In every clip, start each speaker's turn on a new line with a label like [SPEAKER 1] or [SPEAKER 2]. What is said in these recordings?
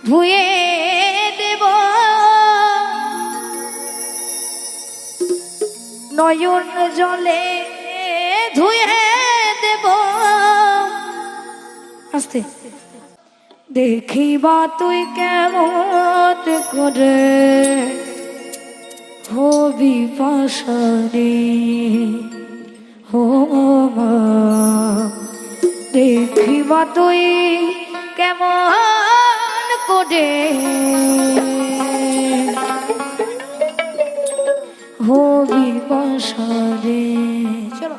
[SPEAKER 1] ধুয়ে দেব নয়ন জলে ধুয়ে দেব আস্তে দেখিবা তুই কেমন করে হবি পাশানে হো মা দেখিবা তুই কেমন করে হবি পাশানে চলো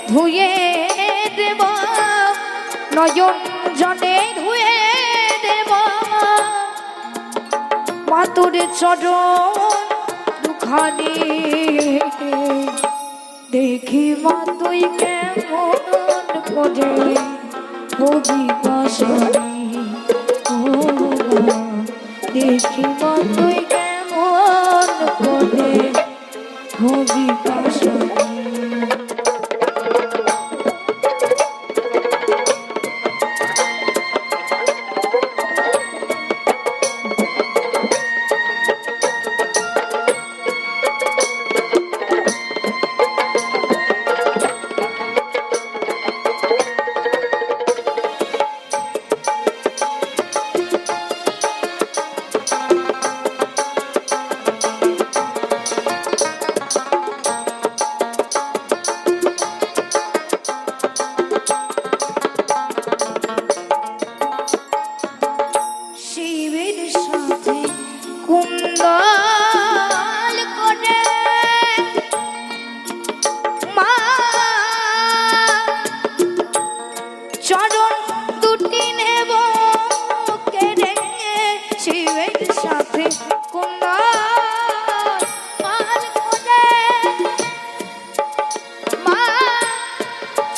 [SPEAKER 1] ধুয়ে দেব নয়ন জলে ধুয়ে দেব মাতুর চরণ দুখানি দেখি মা তুই কেমন করে হবি পাশানি দেখি মা তুই কেমন করে হবি পাশানি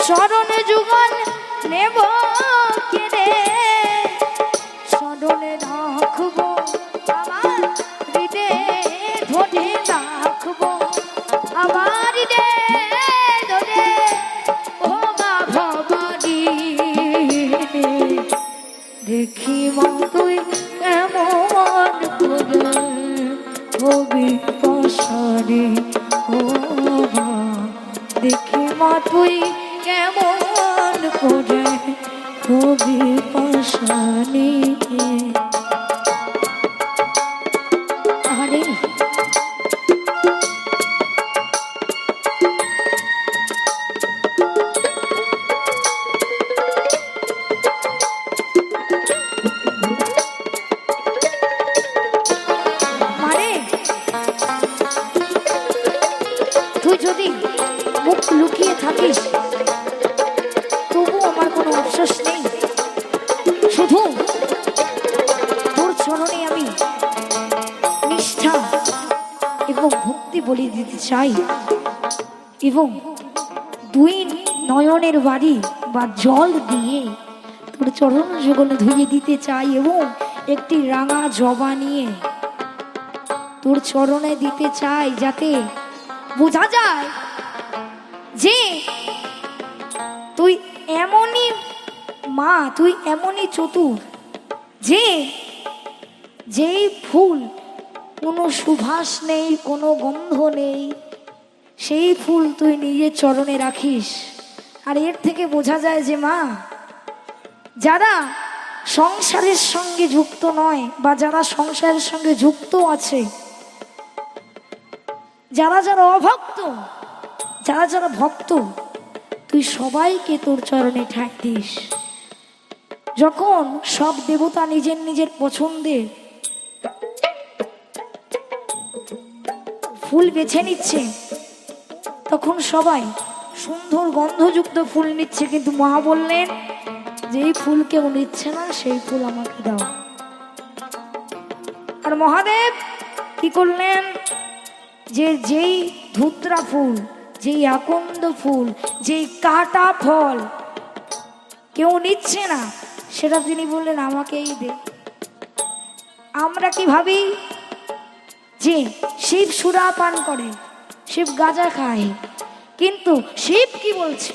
[SPEAKER 1] চরণে যুগল নেব কেড়ে চরণে রাখবো আমার হৃদে ধরে রাখবো আমার হৃদে ধরে ও মা ভবানী দেখি মা তুই কেমন করে হবি পাশানি ও মা দেখি মা তুই কেমন করে হবি পাশানি আরে মানে তুই যদি মুখ লুকিয়ে থাকিস তবু আমার কোনো আফসোস নেই শুধু তোর চরণে আমি নিষ্ঠা এবং ভক্তি বলি দিতে চাই এবং দুই নয়নের বাড়ি বা জল দিয়ে তোর চরণ যুগলে ধুয়ে দিতে চাই এবং একটি রাঙা জবা নিয়ে তোর চরণে দিতে চাই যাতে বোঝা যায় যে তুই এমনই মা তুই এমনই চতুর যে যেই ফুল কোনো সুবাস নেই কোনো গন্ধ নেই সেই ফুল তুই নিজের চরণে রাখিস আর এর থেকে বোঝা যায় যে মা যারা সংসারের সঙ্গে যুক্ত নয় বা যারা সংসারের সঙ্গে যুক্ত আছে যারা যারা অভক্ত যারা যারা ভক্ত তুই সবাইকে তোর চরণে ঠাঁই দিস যখন সব দেবতা নিজের নিজের পছন্দের ফুল বেছে নিচ্ছে, তখন সবাই সুন্দর গন্ধযুক্ত ফুল নিচ্ছে, কিন্তু মা বললেন যেই ফুল কেউ নিচ্ছে না সেই ফুল আমাকে দাও। আর মহাদেব কি করলেন, যে যেই ধুত্রা ফুল, যেই আকন্দ ফুল, যেই কাটা ফল কেউ নিচ্ছে না, সেটা তিনি বললেন আমাকেই দে। আমরা কি ভাবি যে শিব সুরা পান করে, শিব গাঁজা খায়, কিন্তু শিব কি বলছে,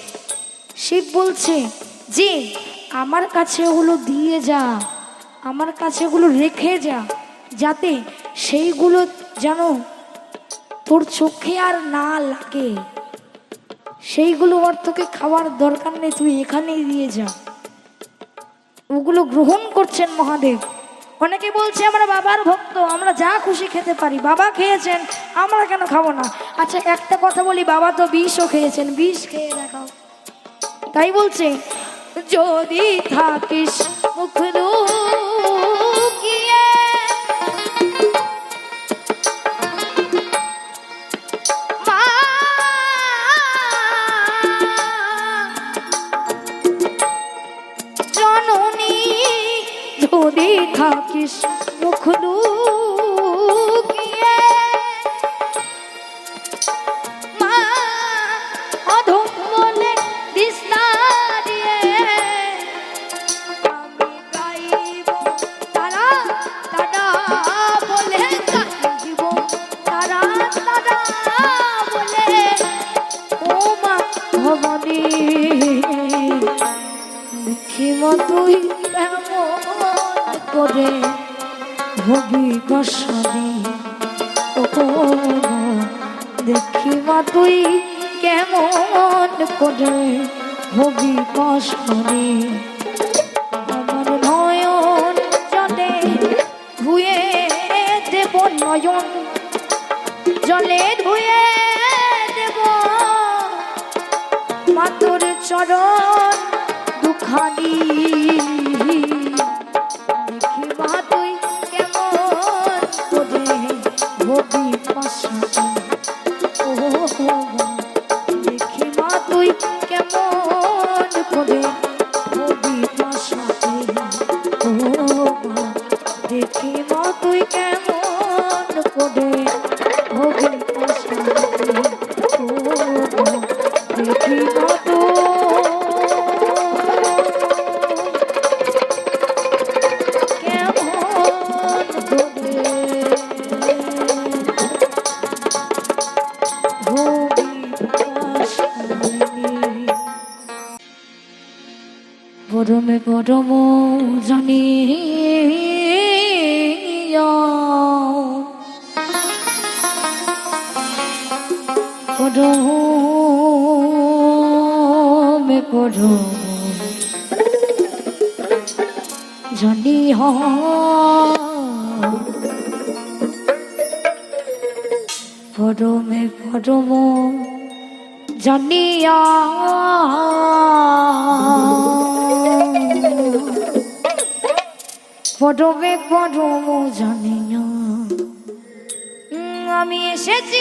[SPEAKER 1] শিব বলছে যে আমার কাছে ওগুলো দিয়ে যা, আমার কাছে ওগুলো রেখে যা, যাতে সেইগুলো যেন তোর চোখে আর না লাগে, সেইগুলো আর তোকে খাওয়ার দরকার নেই, তুই এখানেই দিয়ে যা। ওগুলো গ্রহণ করছেন মহাদেব। অনেকে বলছে আমরা বাবার ভক্ত, আমরা যা খুশি খেতে পারি, বাবা খেয়েছেন আমরা কেন খাবো না? আচ্ছা একটা কথা বলি, বাবা তো বিষও খেয়েছেন, বিষ খেয়ে দেখাও। তাই বলছে যদি থাকিস মুখ লুকিয়ে জননী, যদি থাকিস মুখ লুকিয়ে মা অধম বলে দিস না দিয়ে, আমি গাইব তারা তারা বলে, গাইব তারা তারা বলে, ও মা ভবানী দেখি মা তুই এমন করে হবি কষানি, দেখি মা তুই কেমন করে হবি কষানি। আমার নয়ন জলে ধুয়ে দেব, নয়ন জলে ধুয়ে দেব মা তোর চরণ দুখানি, দেখি মা তুই কেমন করে হবি কষানি, ও দেখি মা তুই কেমন করে হবি কষানি, ও দেখি মা তুই কেমন করে হবি কষানি, ও দেখি মা পরমে পরম জানি পরমে পরম জানি পরমে পরম জানিয়া পরমে পরম জানিয়া আমি এসেছি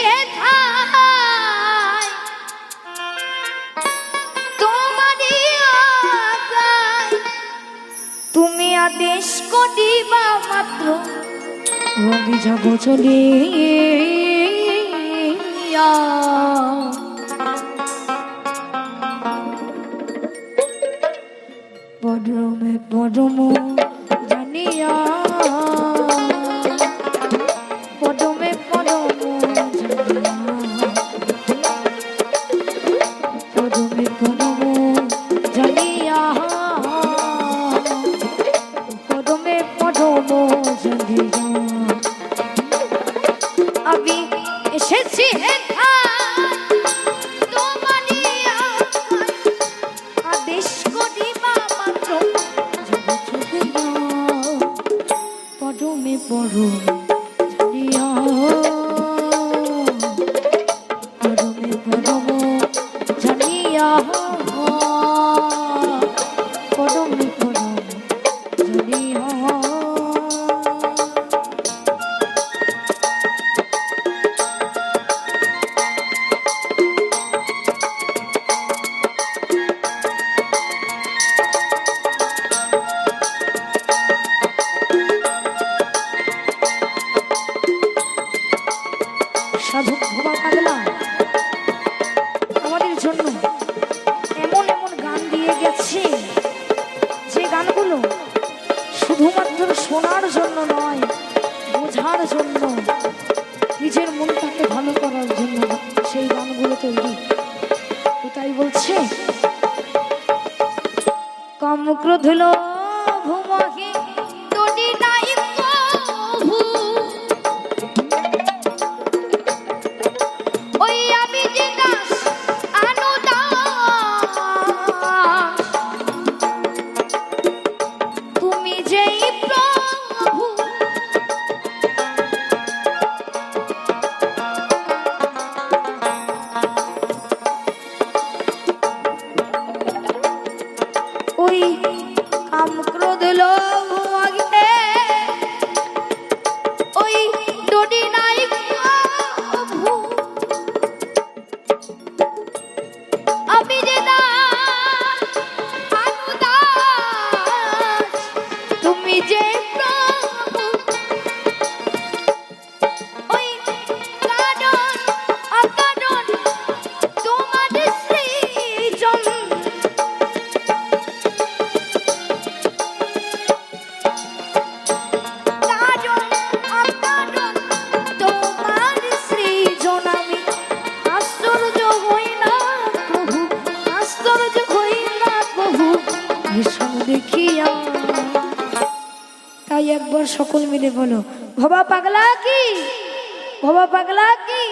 [SPEAKER 1] তোমারই আজ্ঞায়, তুমি আদেশ করিবা মাত্র আমি যাব চলিয়া। পরমে পরম জানিয়া, পরমে পরম জানিয়া, পরমে পরম জানিয়া, পরমে পরম জানিয়া আমি এসেছি আদেশ করিবা মাত্র সাধক ভোবা পাগলা আমাদের জন্য এমন এমন গান দিয়ে গেছে, যে গানগুলো শুধুমাত্র শোনার জন্য নয়, বোঝার জন্য, নিজের মনটাকে ভালো করার জন্য সেই গানগুলো তৈরি। তো তাই বলছে, কাম ক্রোধ লোভ মোহে দুটি নাই প্রভু, ওই আমি যে দাস অনুদাস, তুমি যেই প্রভু, ওই কাম ক্রোধ লোভ মোহে ওই দুটি নাই প্রভু, আমি যে দাস অনুদাস, তুমি যে প্রভু, ওই কারণ অকারণ তোমার সৃজন, কারণ অকারণ তোমার সৃজন, আমি আশ্চর্য হই না প্রভু, আশ্চর্য হই না প্রভু ভীষণ দেখিয়া। তাই একবার সকল মিলে বলো, ভবা পাগলা কি, ভবা পাগলা কি,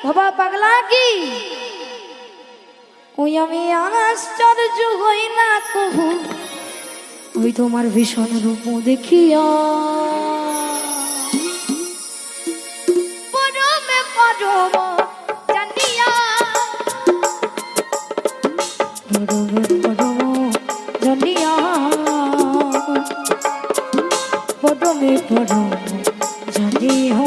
[SPEAKER 1] ভবা পাগলা কি, ওই আমি আশ্চর্য হই না প্রভু ওই তোমার ভীষণ রূপ দেখিয়া। পরমে পরম জানিয়া, পরমে পরম জানিয়া, পরমে পরম জানিয়া।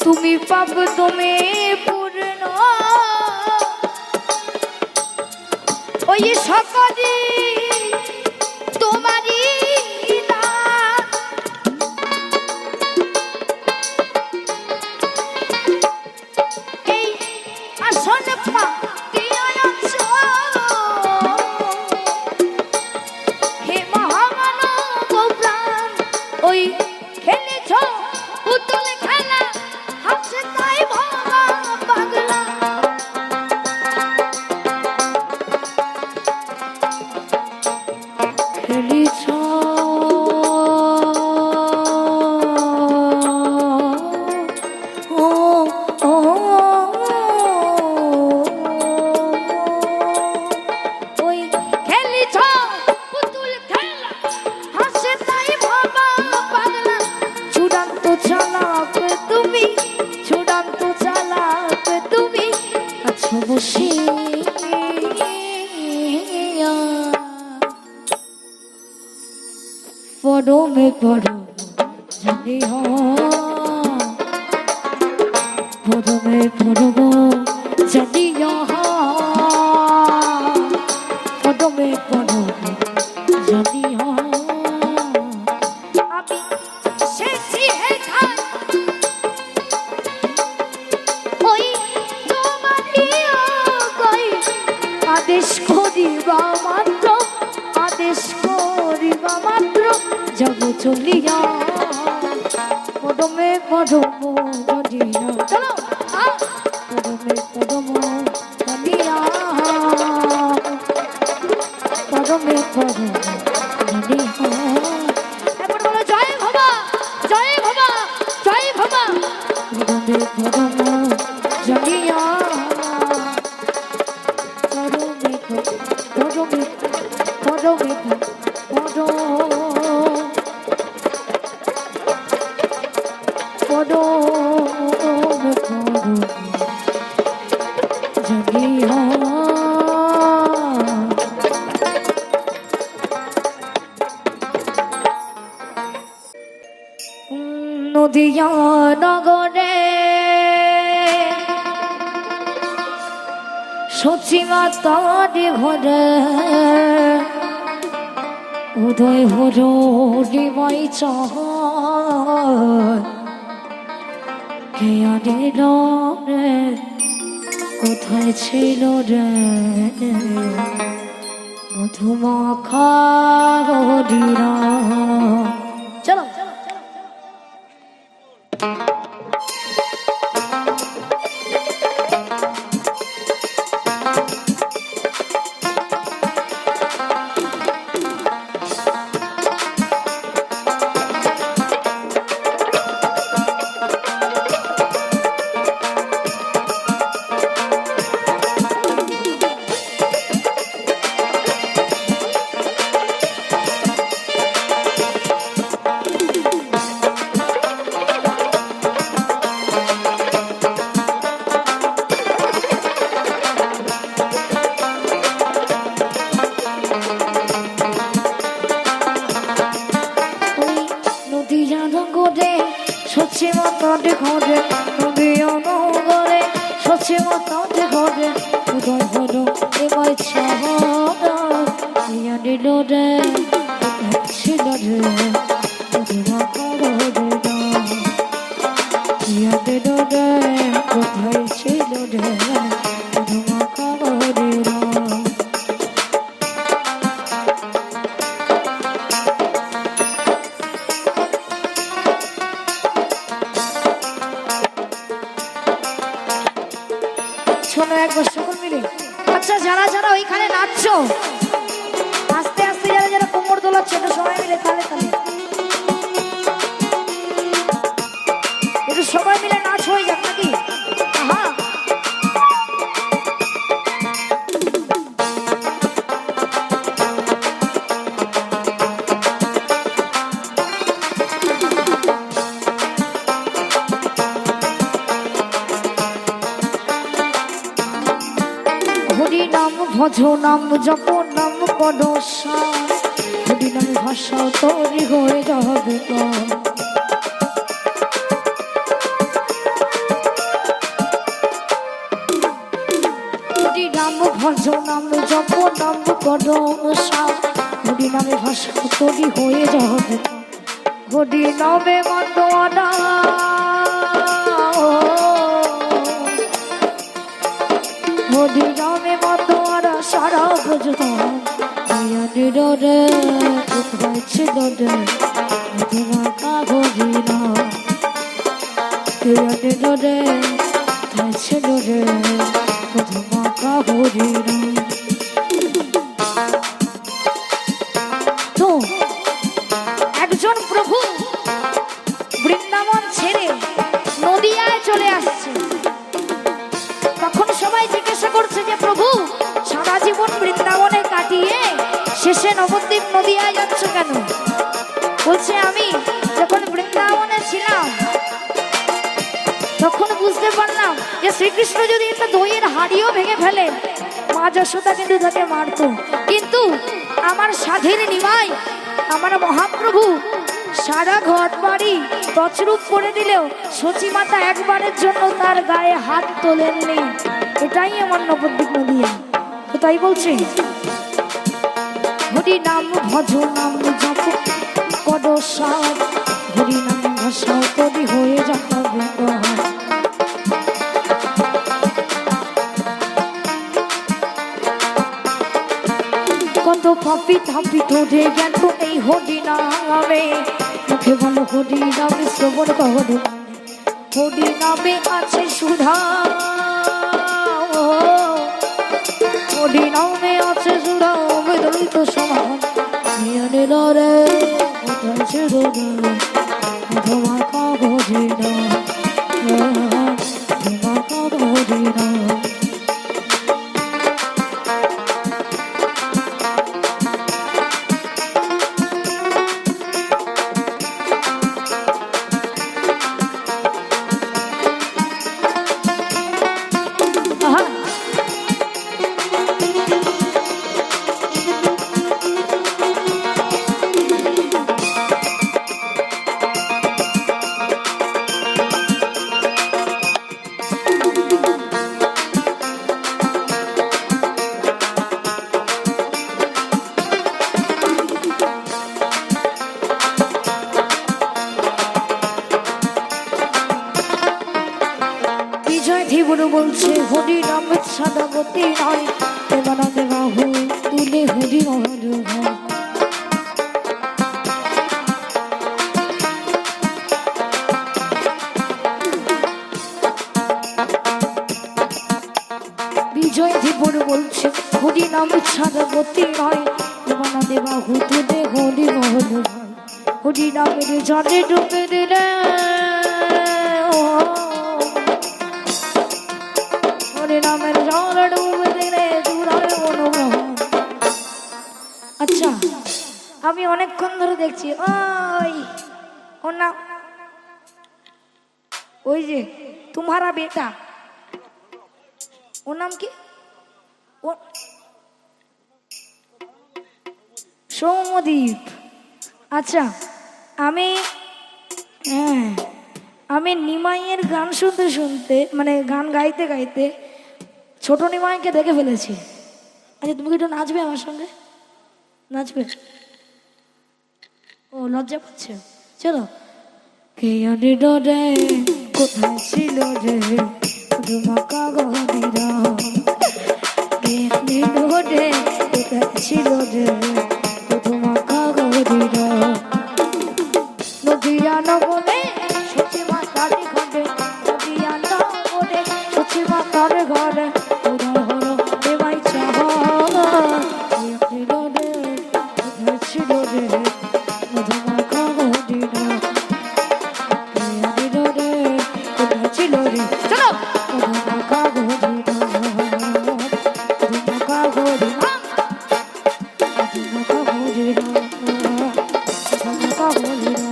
[SPEAKER 1] তুমি পাব তুমি পূর্ণ, ওই সকলে তোমারই দান, এই আসন পাতিয়া আছো, হে মহামানব প্রাণ, ওই খেলেছ পুতুল খেলা, হাসে তাই ভবা পাগলা, খেলিছ ও ও ওই খেলিছ পুতুল খেলা, হাসে তাই ভবা পাগলা, চূড়ান্ত চালাক তুমি, চূড়ান্ত চালাক তুমি আছো বসে, পরমে পরম জানিয়া, পরমে পরম জানিয়া, পরমে পরম জানিয়া। আমি এসেছি এখান ওই তোমারই কই, আদেশ করিবা মাত্র, আদেশ করিবা মাত্র যাব চলিয়া, পদমে পদম জানিয়া, চলো পদমে পদম জানিয়া, পরমে পরমে এবার বলো জয় ভবা জয় ভবা জয় ভবা পরমে পরম জানিয়া পরমে পরমে পরমে নদিয়া নগরে সচিমাতার ঘরে উদয় হর ডিমাই চাহ কে আনিল রে কোথায় ছিল রে মধুমাখা হরিরা। চলো সচিমাতার ঘরে নদিয়া নগরে সচিমাতার ঘরে উদয় হল এবার ছায়া দিল রে ছিল রে মধুমাখা হরিরা দিল রে কোথায় ছিল রে মধুমাখা হরিরা। শোনো একবার সকল মিলে, আচ্ছা যারা যারা ওইখানে নাচছো আস্তে আস্তে যারা যারা কোমর দোলাচ্ছে একটু সবাই মিলে তালে তালে একটু সবাই মিলে নাচ হয়ে যাক নাকি? আহা হরি নাম ভজ নাম জপ নাম পদসা হরি নাম ভাষা তৈরি হয়ে যাবে। হরি নাম ভজ নাম জপ নাম পদসা হরি নামে ভাষা তৈরি হয়ে যাবে। হরি নামে মন্দনা হরি নামে মন্দনা সারা বুঝতাম রে কোথায় ছিল রে মধুমাখা হরিরা দিল রে কোথায় ছিল রে মধুমাখা হরিরা। তো একজন প্রভু বৃন্দাবন ছেড়ে নদিয়ায় চলে আসছে। তখন সবাই জিজ্ঞাসা করছে যে প্রভু সারা জীবন বৃন্দাবনে কাটিয়ে শেষে নবদ্বীপ নদিয়ায় যাচ্ছ কেন? বলছে আমি যখন বৃন্দাবনে ছিলাম তখন বুঝতে পারলাম যে শ্রীকৃষ্ণ যদি একটা দইয়ের হাড়িও ভেঙে ফেলে মা যশোদা কিন্তু তাকে মারত, কিন্তু আমার সাধের নিমাই আমার মহাপ্রভু সারা ঘর বাড়ি তছরূপ করে দিলেও সচিমাতা একবারের জন্য তার গায়ে হাত তোলেননি। এটাই আমার নবদ্বীপ নদিয়া। তো তাই বলছে হরি নাম ভজ নাম জপ পদসা হরি নাম ভাষা তৈরি হয়ে যাবে। কত পাপি থাপি তোরে গেল এই হরি নামে মুখে বলো হরি নামে শ্রবণ করি হরি নামে আছে সুধা হরি নামে আছে সুধা বেদলিত সমান নিয়ে নিল রে কোথায় ছিল রে তোমার কাগজে না তোমার কাগজে না জীবন বলছে হরি নাম সাদাবতী নয় দেবানন্দে বাহু তুলে হরি মহল হয় বিজয় জীবন বলছে হরি নাম সাদাবতী নয় দেবানন্দে বাহু তুলে হরি মহল হয় হরি নামের জলে ডুবে দিলে নামের জল ডুবে দিলে দূরে অনুভব। আচ্ছা আমি অনেকক্ষণ ধরে দেখছি ওই ওর নাম ওই যে তোমারা বেটা ওর নাম কি সৌমদীপ। আচ্ছা আমি আমি নিমাইয়ের গান শুনতে শুনতে মানে গান গাইতে গাইতে ছোট নিমাইকে দেখে ফেলেছি। আচ্ছা তুমি কি একটু নাচবে আমার সঙ্গে? নাচবে? ও লজ্জা পাচ্ছে। চলো। কে জানে রে কোথায় ছিল রে তোমাকা গদিরা কে জানে রে কোথায় ছিল রে তোমাকা গদিরা নদিয়া নগরে সত্যি মাতার ঘরে নদিয়া নগরে সত্যি মাতার ঘরে Oh,